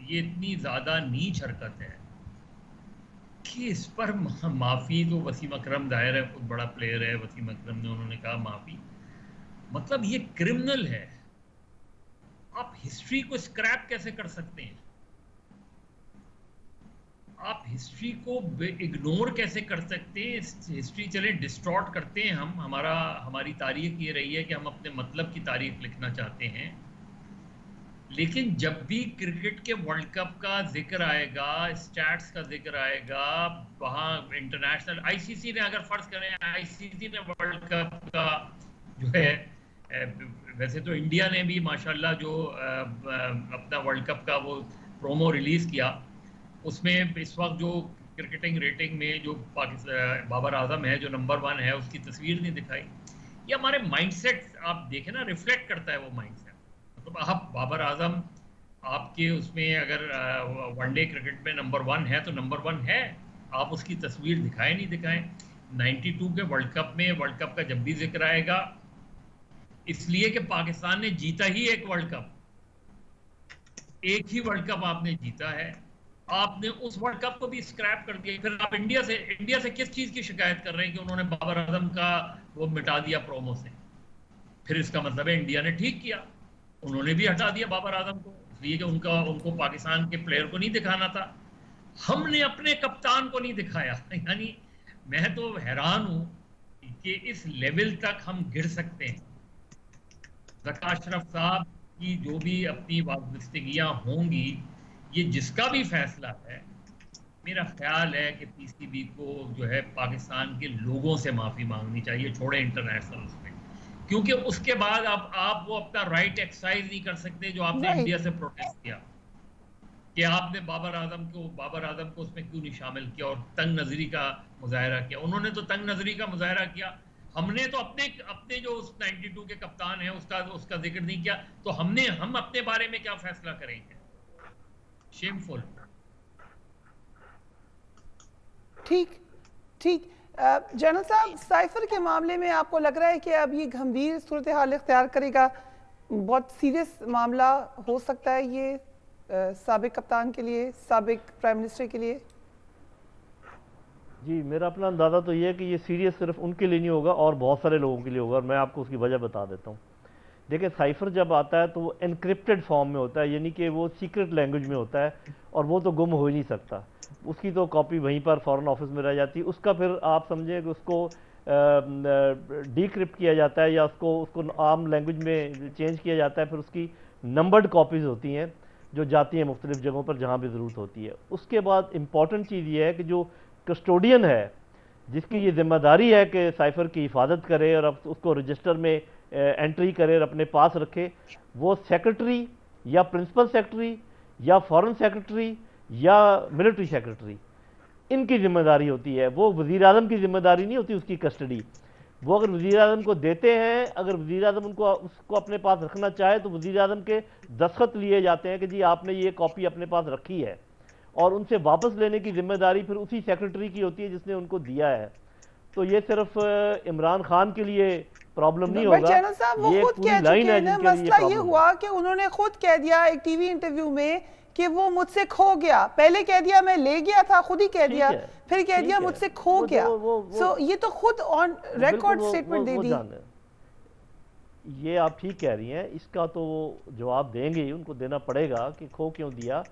ये इतनी ज़्यादा नीच हरकत है कि इस पर माफ़ी तो वसीम अकरम जाहिर है बहुत बड़ा प्लेयर है, वसीम अकरम ने उन्होंने कहा माफ़ी, मतलब ये क्रिमिनल है। आप हिस्ट्री को स्क्रैप कैसे कर सकते हैं? आप हिस्ट्री को इग्नोर कैसे कर सकते हैं? हिस्ट्री चले डिस्टॉर्ट करते हैं हम, हमारी तारीख ये रही है कि हम अपने मतलब की तारीख लिखना चाहते हैं, लेकिन जब भी क्रिकेट के वर्ल्ड कप का जिक्र आएगा, स्टैट्स का जिक्र आएगा, वहाँ इंटरनेशनल आईसीसी ने, अगर फर्ज करें आईसीसी ने वर्ल्ड कप का जो है, वैसे तो इंडिया ने भी माशाल्लाह जो अपना वर्ल्ड कप का वो प्रोमो रिलीज़ किया, उसमें इस वक्त जो क्रिकेटिंग रेटिंग में जो पाकिस्तान बाबर आजम है जो नंबर 1 है, उसकी तस्वीर नहीं दिखाई। ये हमारे माइंडसेट आप देखें ना, रिफ्लेक्ट करता है वो माइंडसेट। मतलब आप बाबर आजम आपके उसमें अगर वनडे क्रिकेट में नंबर 1 है तो नंबर 1 है, आप उसकी तस्वीर दिखाएं नहीं दिखाएं। 92 के वर्ल्ड कप में, वर्ल्ड कप का जब भी जिक्र आएगा, इसलिए कि पाकिस्तान ने जीता ही एक वर्ल्ड कप, एक ही वर्ल्ड कप आपने जीता है, आपने उस वर्ल्ड कप को भी स्क्रैप कर दिया। फिर आप इंडिया से किस चीज की शिकायत कर रहे हैं कि उन्होंने बाबर आजम का वो मिटा दिया प्रोमो से? फिर इसका मतलब है इंडिया ने ठीक किया, उन्होंने भी हटा दिया बाबर आजम को, इसलिए कि उनको पाकिस्तान के प्लेयर को नहीं दिखाना था। हमने अपने कप्तान को नहीं दिखाया। यानी मैं तो हैरान हूं कि इस लेवल तक हम गिर सकते हैं। ज़का अशरफ साहब की जो भी अपनी वाबस्तगियाँ होंगी, ये जिसका भी फैसला है, मेरा ख्याल है कि पीसीबी को जो है पाकिस्तान के लोगों से माफ़ी मांगनी चाहिए, छोड़े इंटरनेशनल उसमें, क्योंकि उसके बाद आप वो अपना राइट एक्सरसाइज नहीं कर सकते जो आपने इंडिया से प्रोटेस्ट किया कि आपने बाबर आजम को उसमें क्यों नहीं शामिल किया और तंग नजरी का मुजाहरा किया। उन्होंने तो तंग नजरी का मुजाहरा किया, हमने तो अपने जो उस 92 के कप्तान है उसका जिक्र नहीं किया, तो हम अपने बारे में क्या फैसला करेंगे? शेमफुल। ठीक। जनरल साहब, साइफर के मामले में आपको लग रहा है कि अब ये गंभीर सूरत हाल इख्तियार करेगा, बहुत सीरियस मामला हो सकता है ये साबिक कप्तान के लिए, साबिक प्राइम मिनिस्टर के लिए? जी, मेरा अपना अंदाज़ा तो ये है कि ये सीरियस सिर्फ उनके लिए नहीं होगा और बहुत सारे लोगों के लिए होगा, और मैं आपको उसकी वजह बता देता हूँ। देखिए, साइफर जब आता है तो वो एनक्रिप्टेड फॉर्म में होता है, यानी कि वो सीक्रेट लैंग्वेज में होता है और वो तो गुम हो ही नहीं सकता। उसकी तो कॉपी वहीं पर फॉरेन ऑफिस में रह जाती है, उसका फिर आप समझें कि उसको डिक्रिप्ट किया जाता है या उसको आम लैंग्वेज में चेंज किया जाता है, फिर उसकी नंबर्ड कॉपीज़ होती हैं जो जाती हैं मुख्तलिफ जगहों पर जहाँ भी ज़रूरत होती है। उसके बाद इम्पॉर्टेंट चीज़ ये है कि जो कस्टोडियन है, जिसकी ये जिम्मेदारी है कि साइफर की हिफाजत करे और उसको रजिस्टर में एंट्री करे और अपने पास रखे, वो सेक्रेटरी या प्रिंसिपल सेक्रेटरी या फॉरेन सेक्रेटरी या मिलिट्री सेक्रेटरी, इनकी जिम्मेदारी होती है। वो वज़ीर आज़म की जिम्मेदारी नहीं होती उसकी कस्टडी। वो अगर वज़ीर आज़म को देते हैं, अगर वज़ीर आज़म उसको अपने पास रखना चाहे तो वज़ीर आज़म के दस्तखत लिए जाते हैं कि जी आपने ये कॉपी अपने पास रखी है, और उनसे वापस लेने की जिम्मेदारी फिर उसी सेक्रेटरी की होती है जिसने उनको दिया है। तो ये सिर्फ इमरान खान के लिए प्रॉब्लम नहीं होगा। चैनल साहब वो खुद कह चुके हैं ना, मसला ये हुआ कि उन्होंने खुद कह दिया एक टीवी इंटरव्यू में कि वो मुझसे खो गया, पहले कह दिया मैं ले गया था, खुद ही कह दिया, फिर कह दिया मुझसे खो गया। सो ये तो खुद ऑन रिकॉर्ड स्टेटमेंट दे दी। ये आप ठीक कह रही हैं, इसका तो वो जवाब देंगे, उनको देना पड़ेगा कि खो क्यों दिया,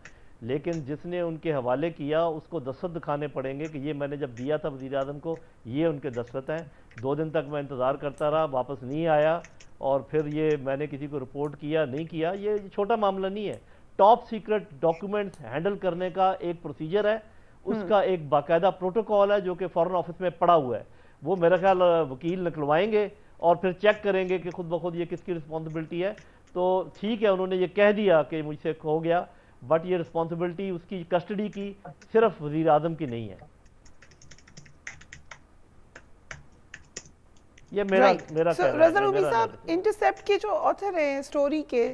लेकिन जिसने उनके हवाले किया उसको दस्तखत दिखाने पड़ेंगे कि ये मैंने जब दिया था वज़ीर आज़म को, ये उनके दस्तखत हैं। 2 दिन तक मैं इंतज़ार करता रहा, वापस नहीं आया, और फिर ये मैंने किसी को रिपोर्ट किया नहीं किया, ये छोटा मामला नहीं है। टॉप सीक्रेट डॉक्यूमेंट्स हैंडल करने का एक प्रोसीजर है, उसका एक बाकायदा प्रोटोकॉल है जो कि फॉरेन ऑफिस में पड़ा हुआ है। वो मेरा ख्याल वकील निकलवाएंगे और फिर चेक करेंगे कि खुद ब खुद ये किसकी रिस्पॉन्सिबिलिटी है। तो ठीक है, उन्होंने ये कह दिया कि मुझसे खो गया, बट ये रिस्पॉन्सिबिलिटी उसकी कस्टडी की सिर्फ वज़ीर आज़म की नहीं है। ये मेरा रज़ा रूमी साहब, इंटरसेप्ट के जो ऑथर हैं स्टोरी के,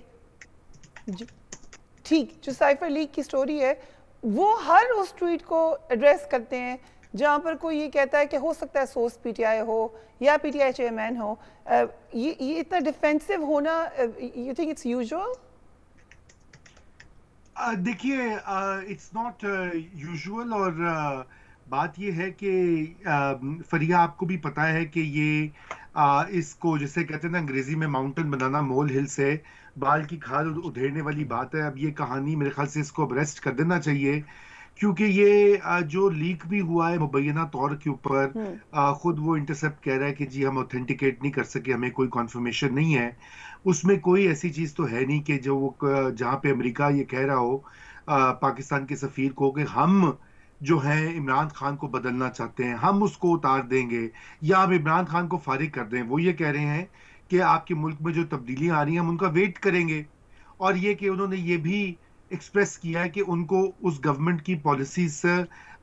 ठीक, जो साइफर लीक की स्टोरी है, वो हर उस ट्वीट को एड्रेस करते हैं जहाँ पर कोई ये कहता है कि हो सकता है सोर्स पीटीआई हो या पीटीआई चेयरमैन हो। ये इतना डिफेंसिव होना, यू थिंक इट्स यूजुअल? देखिए, इट्स नॉट यूजुअल, और बात ये है कि फरिया, आपको भी पता है कि ये इसको जैसे कहते हैं ना अंग्रेजी में, माउंटेन बनाना मोल हिल से, बाल की खाल उधेड़ने वाली बात है। अब ये कहानी मेरे ख्याल से इसको अरेस्ट कर देना चाहिए, क्योंकि ये जो लीक भी हुआ है मुबैना तौर के ऊपर, खुद वो इंटरसेप्ट कह रहा है कि जी हम ऑथेंटिकेट नहीं कर सके, हमें कोई कॉन्फर्मेशन नहीं है। उसमें कोई ऐसी चीज तो है नहीं कि जो वो जहाँ पे अमेरिका ये कह रहा हो पाकिस्तान के सफीर को कि हम जो है इमरान खान को बदलना चाहते हैं, हम उसको उतार देंगे या हम इमरान खान को फारिग कर दें। वो ये कह रहे हैं कि आपके मुल्क में जो तब्दीलियां आ रही हैं हम उनका वेट करेंगे, और ये कि उन्होंने ये भी एक्सप्रेस किया है कि उनको उस गवर्नमेंट की पॉलिसीज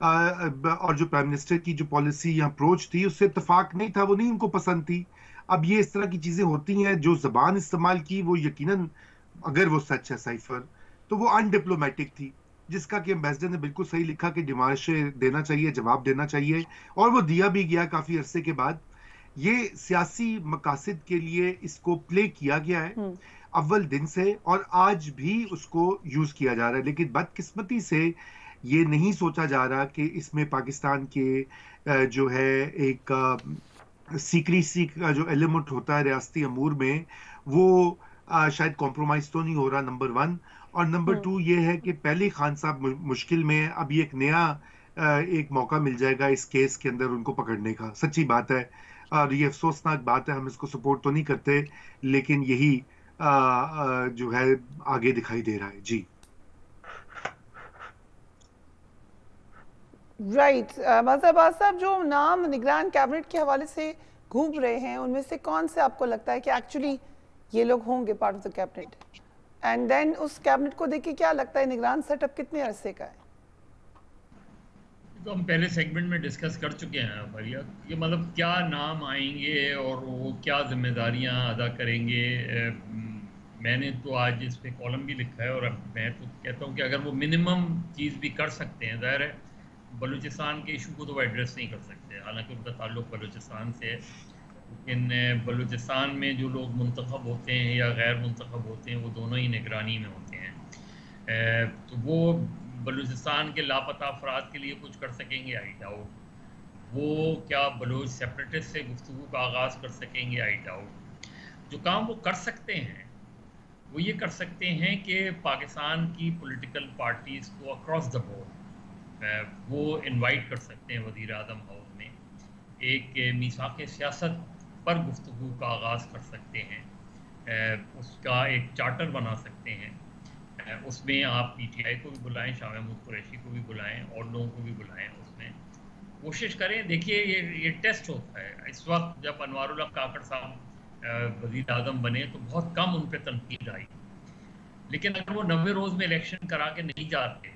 और जो प्राइम मिनिस्टर की जो पॉलिसी या अप्रोच थी उससे इत्तेफाक नहीं था, वो नहीं उनको पसंद थी। अब ये इस तरह की चीजें होती हैं, जो जबान इस्तेमाल की वो यकीनन अगर वो सच है साइफर, तो वो अनडिप्लोमेटिक थी, जिसका कि एम्बेसडर ने बिल्कुल सही लिखा कि डिमांशे देना चाहिए, जवाब देना चाहिए, और वो दिया भी गया काफी अरसे के बाद। ये सियासी मकासद के लिए इसको प्ले किया गया है अव्वल दिन से, और आज भी उसको यूज किया जा रहा है। लेकिन बदकिस्मती से ये नहीं सोचा जा रहा कि इसमें पाकिस्तान के जो है एक सीक्रेसी का जो एलिमेंट होता है रियासती अमूर में, वो शायद कॉम्प्रोमाइज तो नहीं हो रहा, नंबर 1। और नंबर 2 ये है कि पहले खान साहब मुश्किल में, अब ये एक नया एक मौका मिल जाएगा इस केस के अंदर उनको पकड़ने का। सच्ची बात है, और ये अफसोसनाक बात है, हम इसको सपोर्ट तो नहीं करते, लेकिन यही जो है आगे दिखाई दे रहा है। जी राइट। मज़हबाज साहब, जो नाम निगरान कैबिनेट के हवाले से घूम रहे हैं, उनमें से कौन से आपको लगता है कि एक्चुअली ये लोग होंगे part of the cabinet? And then उस कैबिनेट को देख के क्या लगता है निगरान सेटअप कितने अरसे का है? तो हम पहले सेगमेंट में डिस्कस कर चुके हैं भैया कि मतलब क्या नाम आएंगे और वो क्या जिम्मेदारियां अदा करेंगे। मैंने तो आज इस पे कॉलम भी लिखा है, और अब मैं तो कहता हूँ कि अगर वो मिनिमम चीज़ भी कर सकते हैं, ज़ाहिर है बलूचिस्तान के इशू को तो वो एड्रेस नहीं कर सकते, हालांकि उनका ताल्लुक बलूचिस्तान से है, लेकिन बलूचिस्तान में जो लोग मुंतखब होते हैं या गैर मुंतखब होते हैं वो दोनों ही निगरानी में होते हैं। तो वो बलूचिस्तान के लापता अफराद के लिए कुछ कर सकेंगे, आई डाउट। वो क्या बलूच सेपरेटिस्ट से गुफ्तगू का आगाज़ कर सकेंगे, आई डाउट। जो काम वो कर सकते हैं वो ये कर सकते हैं कि पाकिस्तान की पॉलिटिकल पार्टीज़ को अक्रॉस द बोर्ड वो इनवाइट कर सकते हैं वज़ीर आज़म हाउस में, एक मीसाक सियासत पर गुफ्तगू का आगाज़ कर सकते हैं, उसका एक चार्टर बना सकते हैं, उसमें आप पीटीआई को भी बुलाएं, शाह महमूद कुरैशी को भी बुलाएं और लोगों को भी बुलाएं, उसमें कोशिश करें। देखिए ये टेस्ट होता है। इस वक्त जब अनवारुल हक काकड़ साहब वज़ीर आज़म बने तो बहुत कम उन पर तनकीद आई, लेकिन अगर वो 90 रोज़ में इलेक्शन करा के नहीं जाते,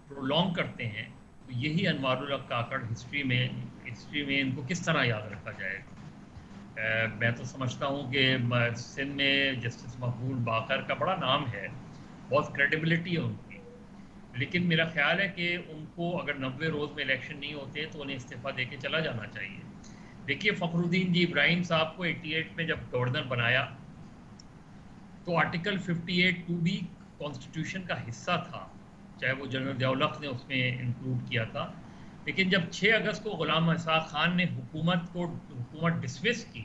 प्रोलॉन्ग करते हैं, तो यही अनवारुल हक काकड़ हिस्ट्री में इनको किस तरह याद रखा जाएगा। मैं तो समझता हूँ कि सिंध में जस्टिस मकबूल बाकर का बड़ा नाम है, बहुत क्रेडिबिलिटी है उनकी, लेकिन मेरा ख्याल है कि उनको अगर 90 रोज़ में इलेक्शन नहीं होते तो उन्हें इस्तीफ़ा दे के चला जाना चाहिए। देखिए फखरुद्दीन जी इब्राहिम साहब को 88 में जब गवर्नर बनाया तो आर्टिकल 58(2) भी कॉन्स्टिट्यूशन का हिस्सा था, चाहे वो जनरल ज़िया-उल-हक ने उसमें इंक्लूड किया था। लेकिन जब 6 अगस्त को गुलाम इसहाक खान ने हुकूमत डिसमिस की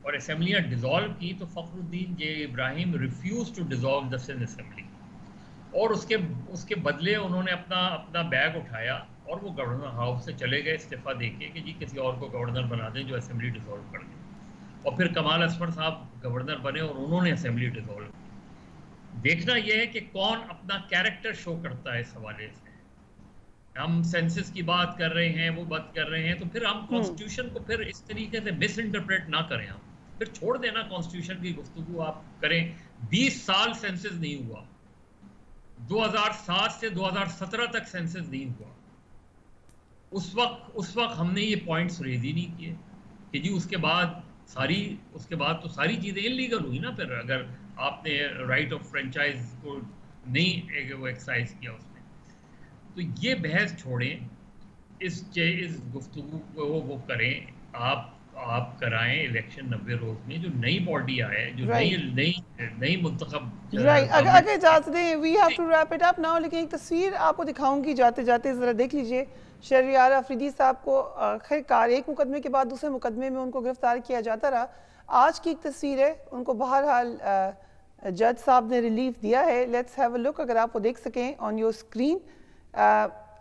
और असेंबलियाँ डिज़ोल्व की तो Fakhruddin J Ibrahim refuse to dissolve the Sindh assembly, और उसके बदले उन्होंने अपना बैग उठाया और वो गवर्नर हाउस से चले गए इस्तीफ़ा देके कि जी किसी और को गवर्नर बना दें जो असेंबली डिज़ोल्व कर दे। और फिर कमाल असफर साहब गवर्नर बने और उन्होंने असेंबली डिज़ोल्व की। देखना यह है कि कौन अपना कैरेक्टर शो करता है इस हवाले से। हम सेंसस की बात कर रहे हैं, वो बात कर रहे हैं, तो फिर हम कॉन्स्टिट्यूशन को फिर इस तरीके से मिस इंटरप्रेट ना करें, हम फिर छोड़ देना कॉन्स्टिट्यूशन की गुफ्तगू आप करें। 20 साल सेंसस नहीं हुआ, 2007 से 2017 तक सेंसस नहीं हुआ। उस वक्त हमने ये पॉइंट्स रेज ही नहीं किए कि जी उसके बाद तो सारी चीज़ें इलीगल हुई ना। फिर अगर आपने राइट ऑफ फ्रेंचाइज को नहीं वो एक्सरसाइज किया उसमें, तो ये बहस छोड़ें, इस गुफ्तगू को वो करें, आप कराएं इलेक्शन 90 रोज में, जो नई बॉडी आए, जो नई मुंतखब। अगर इजाज़त दें, we have to wrap it up now. लेकिन एक तस्वीर आपको दिखाऊंगी जाते जाते, ज़रा देख लीजिए। शहरियार अफरीदी साहब को आखिरकार एक मुकदमे के बाद दूसरे मुकदमे में उनको गिरफ्तार किया जाता रहा। आज की एक तस्वीर है, उनको बहरहाल जज साहब ने रिलीफ दिया है। लेट्स हैव अ लुक, अगर आप वो देख सकें ऑन योर स्क्रीन।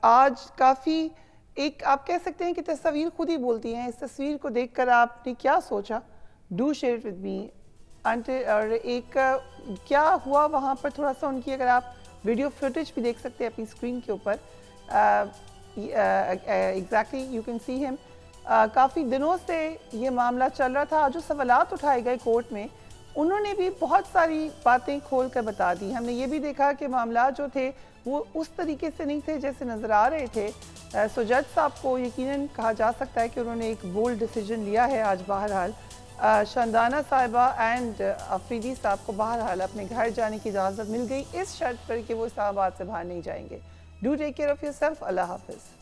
आज काफ़ी एक आप कह सकते हैं कि तस्वीर खुद ही बोलती हैं। इस तस्वीर को देखकर आपने क्या सोचा? Do share with me. और एक क्या हुआ वहाँ पर, थोड़ा सा उनकी अगर आप वीडियो फुटेज भी देख सकते हैं अपनी स्क्रीन के ऊपर। Exactly you can see him. काफ़ी दिनों से ये मामला चल रहा था। जो सवालात उठाए गए कोर्ट में, उन्होंने भी बहुत सारी बातें खोल कर बता दी। हमने ये भी देखा कि मामला जो थे वो उस तरीके से नहीं थे जैसे नज़र आ रहे थे। सो जज साहब को यकीनन कहा जा सकता है कि उन्होंने एक बोल्ड डिसीजन लिया है आज। बहरहाल शानदाना साहिबा एंड अफरीदी साहब को बहरहाल अपने घर जाने की इजाज़त मिल गई, इस शर्त पर कि वो इस्लामाबाद से बाहर नहीं जाएंगे। Do take care of yourself. Allah हाफ़िज़।